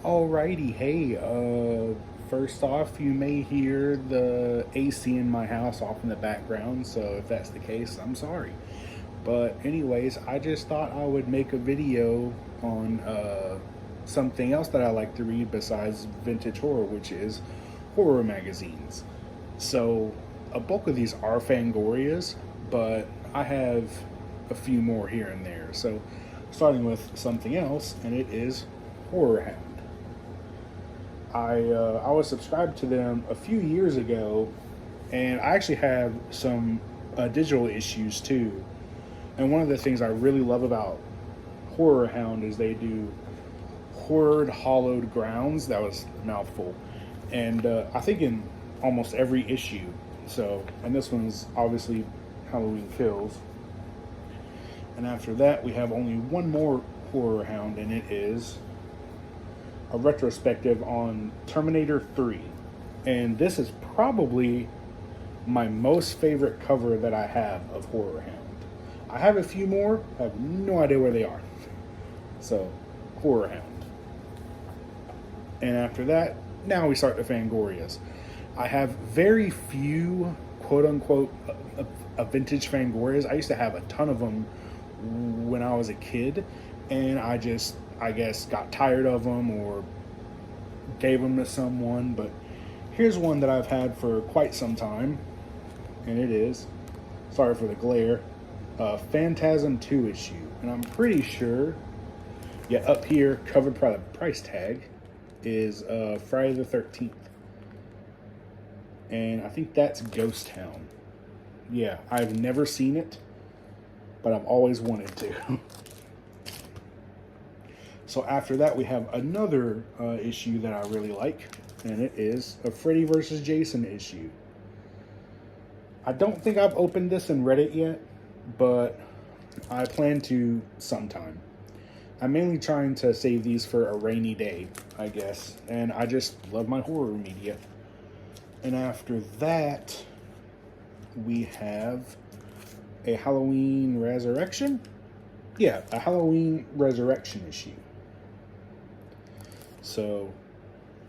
Alrighty, hey, first off, you may hear the AC in my house off in the background, so if that's the case, I'm sorry. But, anyways, I just thought I would make a video on something else that I like to read besides vintage horror, which is horror magazines. So, a bulk of these are Fangorias, but I have a few more here and there. So, starting with something else, and it is Horror Hound. I was subscribed to them a few years ago, and I actually have some digital issues too. And one of the things I really love about Horror Hound is they do horrored hollowed grounds. That was a mouthful, and I think in almost every issue. So, and this one's obviously Halloween Kills. And after that, we have only one more Horror Hound, and it is a retrospective on Terminator 3. And this is probably my most favorite cover that I have of Horror Hound. I have a few more, I have no idea where they are. So, Horror Hound. And after that, now we start the Fangorias. I have very few quote unquote vintage Fangorias. I used to have a ton of them when I was a kid, and I guess, got tired of them or gave them to someone. But here's one that I've had for quite some time, and it is, sorry for the glare, Phantasm 2 issue. And I'm pretty sure, yeah, up here, covered by the price tag, is Friday the 13th. And I think that's Ghost Town. Yeah, I've never seen it, but I've always wanted to. So after that, we have another issue that I really like, and it is a Freddy vs. Jason issue. I don't think I've opened this and read it yet, but I plan to sometime. I'm mainly trying to save these for a rainy day, I guess, and I just love my horror media. And after that, we have a Halloween Resurrection? Yeah, a Halloween Resurrection issue. So,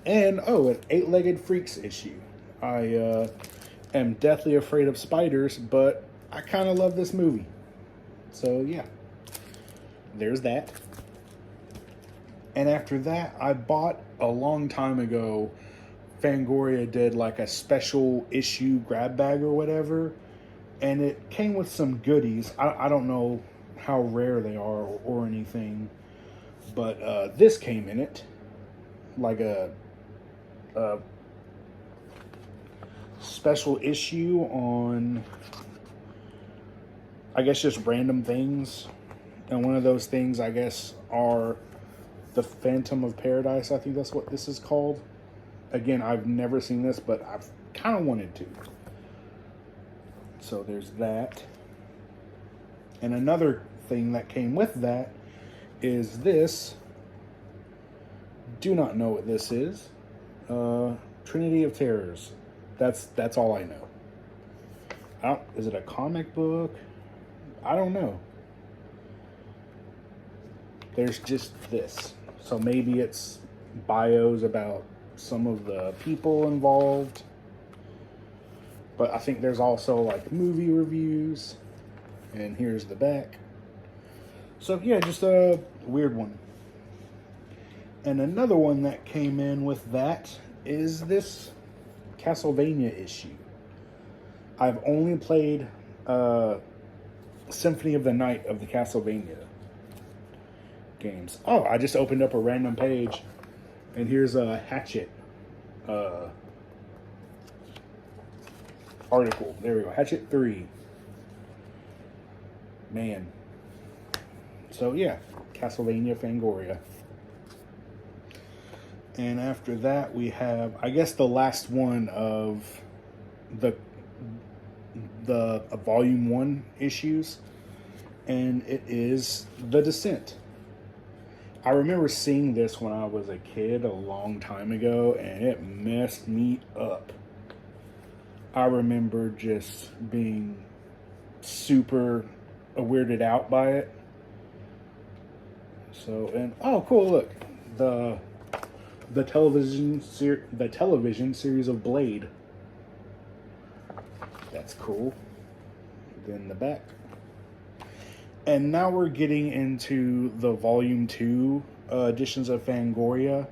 and an Eight-Legged Freaks issue. I am deathly afraid of spiders, but I kind of love this movie. So, yeah, there's that. And after that, I bought a long time ago, Fangoria did like a special issue grab bag or whatever, and it came with some goodies. I don't know how rare they are or anything, but this came in it, like a special issue on, I guess, just random things. And one of those things, I guess, are the Phantom of Paradise. I think that's what this is called. Again, I've never seen this, but I've kind of wanted to. So there's that. And another thing that came with that is this. Do not know what this is. Trinity of Terrors. That's all I know. Is it a comic book? I don't know. There's just this. So maybe it's bios about some of the people involved. But I think there's also like movie reviews. And here's the back. So yeah, just a weird one. And another one that came in with that is this Castlevania issue. I've only played Symphony of the Night of the Castlevania games. Oh, I just opened up a random page, and here's a Hatchet article. There we go. Hatchet 3. Man. So yeah, Castlevania Fangoria. And after that, we have, I guess, the last one of the volume 1 issues, and it is The Descent. I remember seeing this when I was a kid a long time ago, and it messed me up. I remember just being super weirded out by it. So, and oh, cool! Look, the the television series of Blade. That's cool. Then the back. And now we're getting into the Volume 2 editions of Fangoria,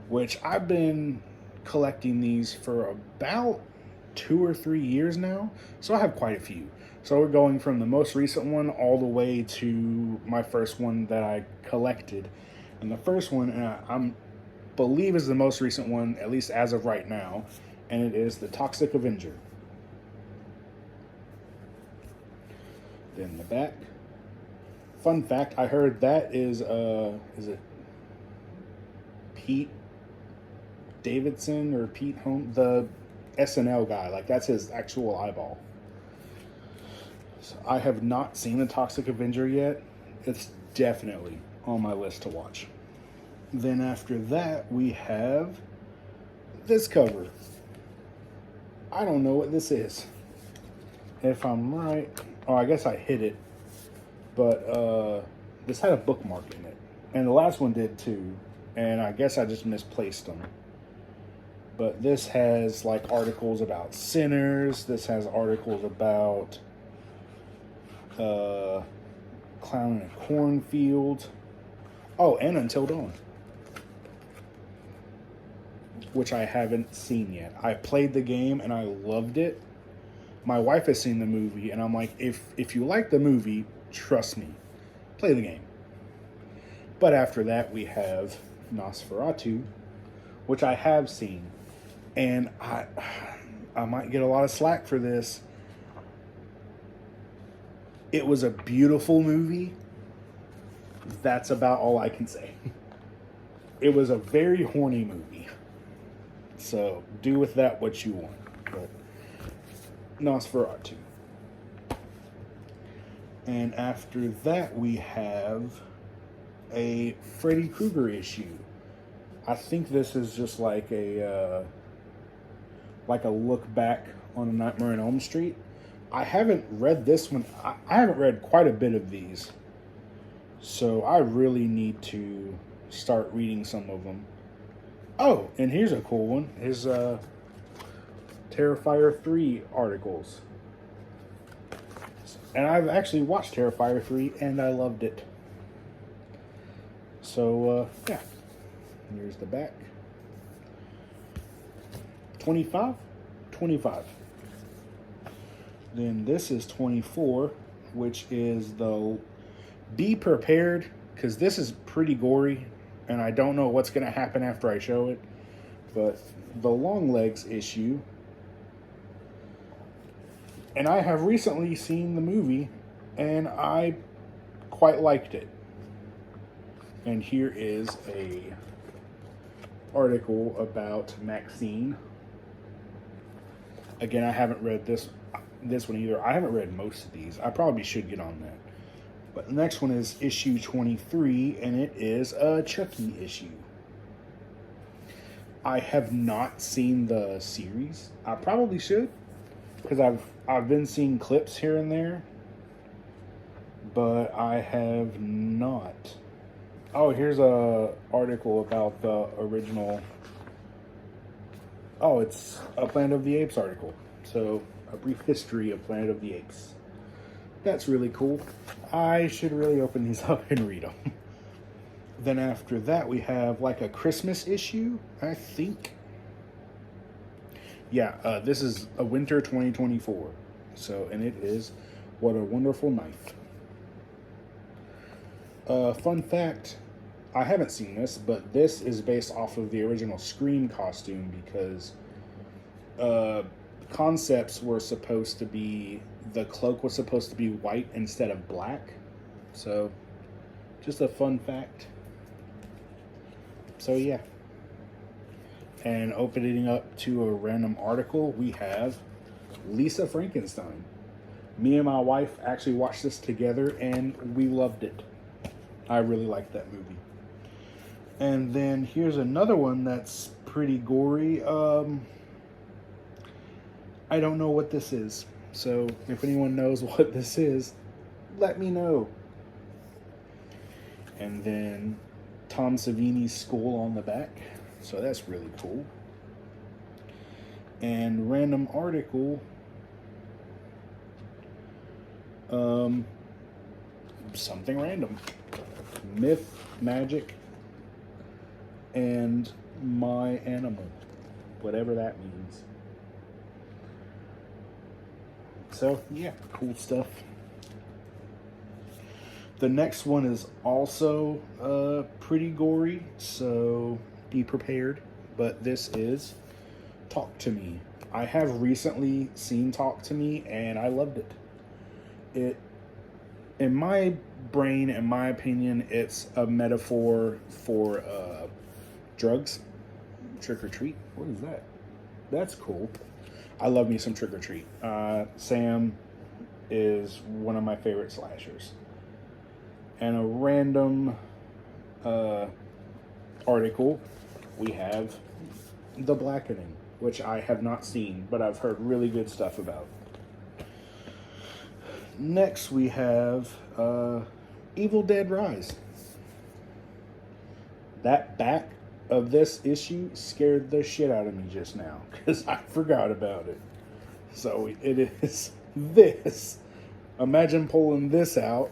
which I've been collecting these for about 2 or 3 years now. So I have quite a few. So we're going from the most recent one all the way to my first one that I collected. And the first one, I believe, is the most recent one, at least as of right now. And it is the Toxic Avenger. Then the back. Fun fact, I heard that is it Pete Davidson or Pete Holmes, the SNL guy? Like, that's his actual eyeball. So I have not seen the Toxic Avenger yet. It's definitely on my list to watch. Then after that, we have this cover. I don't know what this is. If I'm right, oh, I guess I hid it. But this had a bookmark in it. And the last one did too. And I guess I just misplaced them. But this has like articles about sinners. This has articles about Clown in a Cornfield. Oh, and Until Dawn, which I haven't seen yet. I played the game and I loved it. My wife has seen the movie, and I'm like, if you like the movie, trust me, play the game. But after that, we have Nosferatu, which I have seen, and I might get a lot of slack for this. It was a beautiful movie. That's about all I can say. It was a very horny movie. So do with that what you want. But Nosferatu. And after that, we have a Freddy Krueger issue. I think this is just like a look back on A Nightmare on Elm Street. I haven't read this one. I haven't read quite a bit of these. So I really need to start reading some of them. Oh, and here's a cool one. Is Terrifier 3 articles. And I've actually watched Terrifier 3 and I loved it. So, yeah. Here's the back. 25? 25. Then this is 24, which is the Be Prepared, because this is pretty gory, and I don't know what's going to happen after I show it. But the Longlegs issue. And I have recently seen the movie, and I quite liked it. And here is a article about Maxine. Again, I haven't read this one either. I haven't read most of these. I probably should get on that. But the next one is issue 23, and it is a Chucky issue. I have not seen the series. I probably should, because I've been seeing clips here and there, but I have not. Oh, here's a article about the original. Oh, it's a Planet of the Apes article. So, a brief history of Planet of the Apes. That's really cool. I should really open these up and read them. Then after that, we have like a Christmas issue, I think. Yeah, this is a winter 2024. So, and it is What a Wonderful Knife. Fun fact, I haven't seen this, but this is based off of the original Scream costume because concepts were supposed to be, the cloak was supposed to be white instead of black. So, just a fun fact. So, yeah. And opening up to a random article, we have Lisa Frankenstein. Me and my wife actually watched this together, and we loved it. I really liked that movie. And then here's another one that's pretty gory. I don't know what this is. So if anyone knows what this is, let me know. And then Tom Savini's School on the back. So that's really cool. And random article, something random. Myth, magic, and my animal. Whatever that means. So, yeah, cool stuff. The next one is also pretty gory, so be prepared. But this is Talk to Me. I have recently seen Talk to Me, and I loved it. It, in my brain, in my opinion, it's a metaphor for drugs. Trick or treat. What is that? That's cool. I love me some Trick or Treat. Sam is one of my favorite slashers. And a random article, we have The Blackening, which I have not seen, but I've heard really good stuff about. Next, we have Evil Dead Rise. That back of this issue scared the shit out of me just now because I forgot about it. So it is this. Imagine pulling this out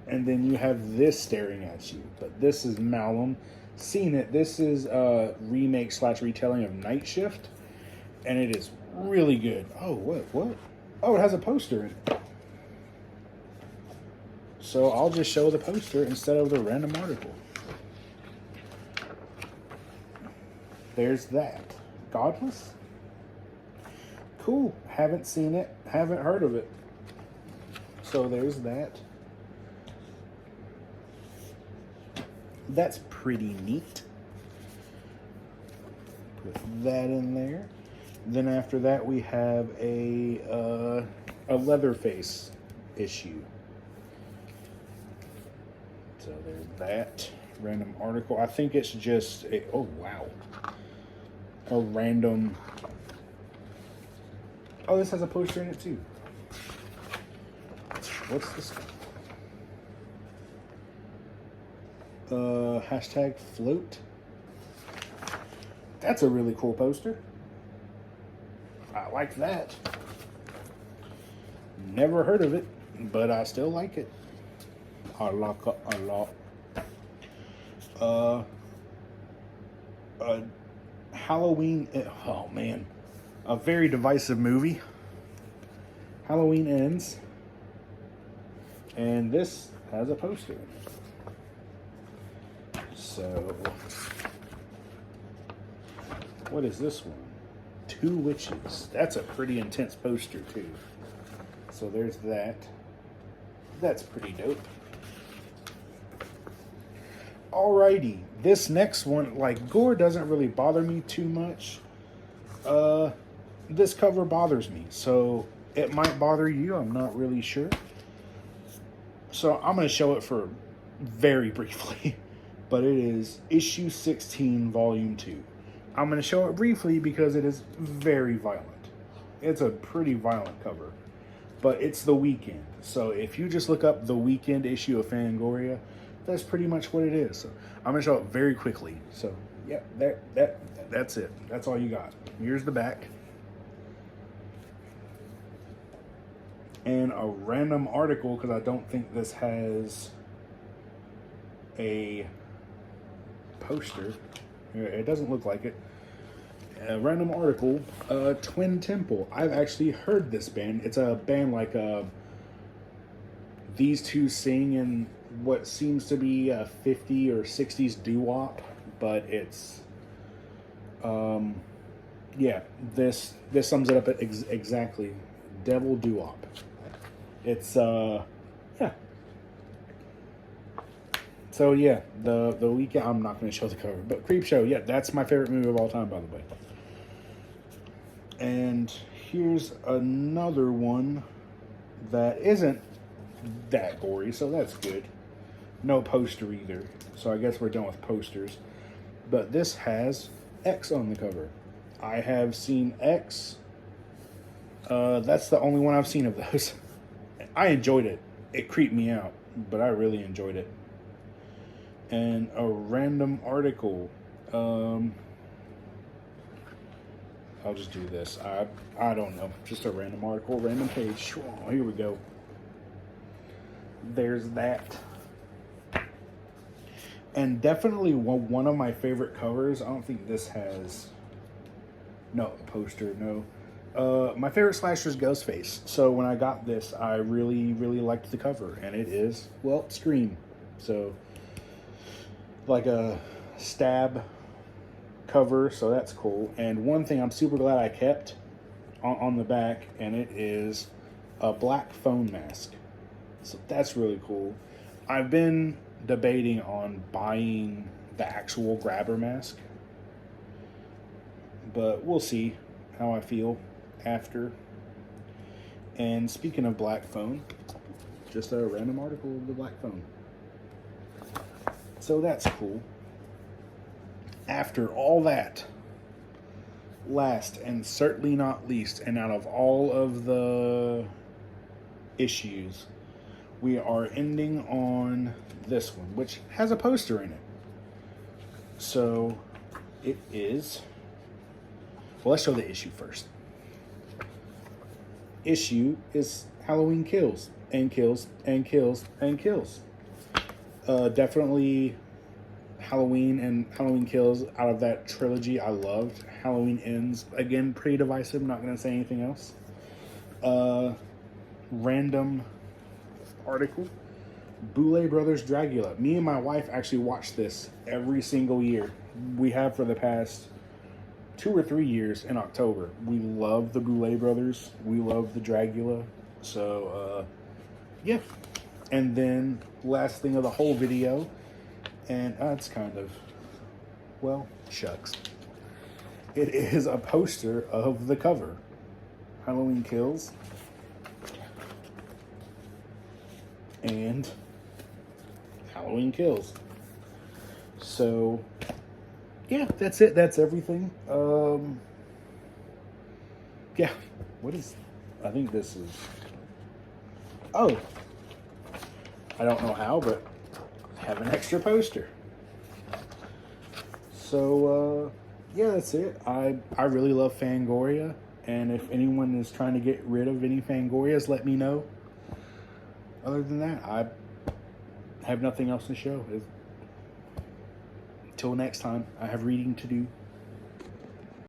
and then you have this staring at you. But this is Malum. Seen it. This is a remake / retelling of Night Shift. And it is really good. Oh, what? Oh, it has a poster in it. So I'll just show the poster instead of the random article. There's that. Godless? Cool. Haven't seen it. Haven't heard of it. So there's that. That's pretty neat. Put that in there. Then after that we have a Leatherface issue. So there's that random article. I think it's just a, oh wow, a random. Oh, this has a poster in it too. What's this? Hashtag float. That's a really cool poster. I like that. Never heard of it, but I still like it. I like it a lot. Halloween. Oh man, a very divisive movie. Halloween Ends, and this has a poster in it. So, what is this one? Two Witches. That's a pretty intense poster too. So there's that. That's pretty dope. Alrighty, this next one, like, gore doesn't really bother me too much. This cover bothers me, so it might bother you. I'm not really sure. So I'm going to show it for very briefly, but it is issue 16, volume 2. I'm going to show it briefly because it is very violent. It's a pretty violent cover, but it's The Weeknd. So if you just look up The Weeknd issue of Fangoria, that's pretty much what it is. So I'm going to show it very quickly. So yeah, that's it. That's all you got. Here's the back. And a random article, because I don't think this has a poster. It doesn't look like it. A random article, Twin Temple. I've actually heard this band. It's a band like these two sing in what seems to be a 50s or 60s doo-wop, but it's yeah, this sums it up exactly. Devil doo-wop. It's yeah. So yeah, the Weeknd. I'm not going to show the cover, but Creepshow. Yeah, that's my favorite movie of all time, by the way. And here's another one that isn't that gory, so that's good. No poster either, so I guess we're done with posters. But this has X on the cover. I have seen X. That's the only one I've seen of those. I enjoyed it. It creeped me out, but I really enjoyed it. And a random article. I'll just do this. I don't know. Just a random article, random page. Oh, here we go. There's that. And definitely one of my favorite covers. I don't think this has... No, poster, no. My favorite slasher is Ghostface. So when I got this, I really, really liked the cover. And it is, well, Scream. So, like a stab cover, so that's cool. And one thing I'm super glad I kept on the back, and it is a black phone mask. So that's really cool. I've been debating on buying the actual grabber mask, but we'll see how I feel after. And speaking of black phone, just a random article of the black phone. So that's cool. After all that, last and certainly not least, and out of all of the issues, we are ending on this one, which has a poster in it. So it is... Well, let's show the issue first. Issue is Halloween Kills, and Kills, and Kills, and Kills. Definitely Halloween and Halloween Kills out of that trilogy I loved. Halloween Ends, again, pretty divisive, not going to say anything else. Random article. Boulet Brothers Dracula. Me and my wife actually watch this every single year. We have for the past 2 or 3 years in October. We love the Boulet Brothers. We love the Dracula. So, yeah. And then, last thing of the whole video, and it's kind of, well, shucks. It is a poster of the cover. Halloween Kills. And Halloween Kills. So, yeah, that's it. That's everything. Yeah. What is... I think this is... Oh. I don't know how, but I have an extra poster. So, yeah, that's it. I really love Fangoria. And if anyone is trying to get rid of any Fangorias, let me know. Other than that, I have nothing else to show. Until next time, I have reading to do.